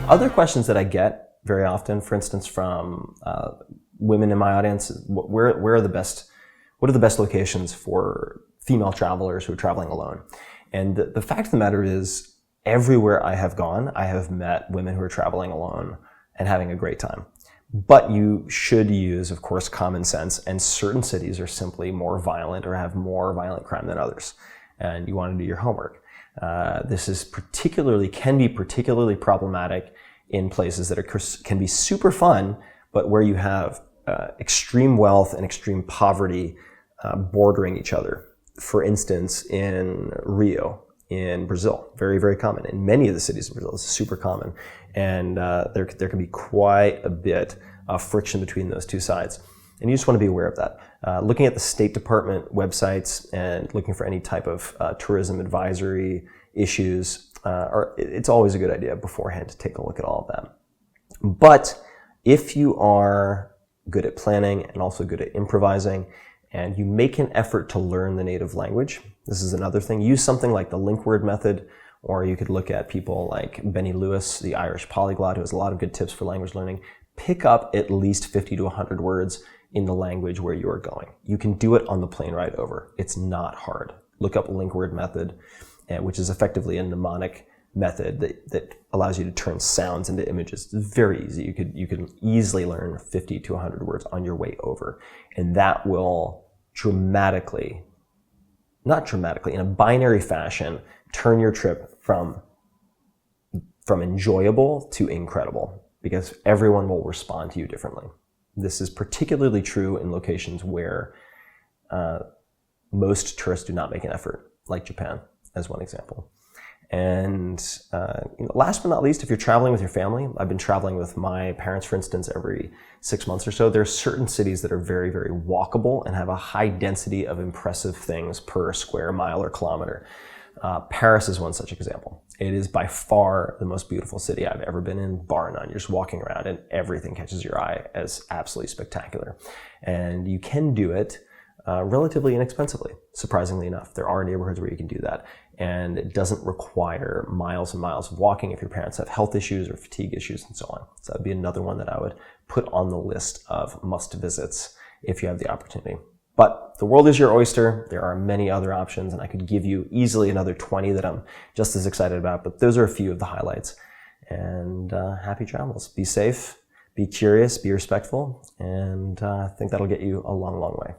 Other questions that I get very often, for instance, from women in my audience, is what are the best locations for female travelers who are traveling alone? And the fact of the matter is, everywhere I have gone, I have met women who are traveling alone and having a great time. But you should use, of course, common sense, and certain cities are simply more violent or have more violent crime than others, and you want to do your homework. This is can be particularly problematic in places that can be super fun, but where you have extreme wealth and extreme poverty bordering each other. For instance, in Rio, in Brazil, very, very common. In many of the cities in Brazil, this is super common. And there can be quite a bit of friction between those two sides. And you just want to be aware of that. Looking at the State Department websites and looking for any type of tourism advisory issues, it's always a good idea beforehand to take a look at all of that. But if you are good at planning and also good at improvising, and you make an effort to learn the native language, this is another thing. Use something like the link word method, or you could look at people like Benny Lewis, the Irish polyglot, who has a lot of good tips for language learning. Pick up at least 50 to 100 words in the language where you are going. You can do it on the plane ride over. It's not hard. Look up link word method, which is effectively a mnemonic method that allows you to turn sounds into images. It's very easy. You can easily learn 50 to 100 words on your way over, and that will not dramatically, in a binary fashion, turn your trip from enjoyable to incredible, because everyone will respond to you differently. This is particularly true in locations where most tourists do not make an effort, like Japan, as one example. And last but not least, if you're traveling with your family, I've been traveling with my parents, for instance, every 6 months or so. There are certain cities that are very, very walkable and have a high density of impressive things per square mile or kilometer. Paris is one such example. It is by far the most beautiful city I've ever been in, bar none. You're just walking around and everything catches your eye as absolutely spectacular. And you can do it relatively inexpensively, surprisingly enough. There are neighborhoods where you can do that. And it doesn't require miles and miles of walking if your parents have health issues or fatigue issues and so on. So that'd be another one that I would put on the list of must visits if you have the opportunity. But the world is your oyster. There are many other options, and I could give you easily another 20 that I'm just as excited about, but those are a few of the highlights. And happy travels. Be safe, be curious, be respectful, and I think that'll get you a long, long way.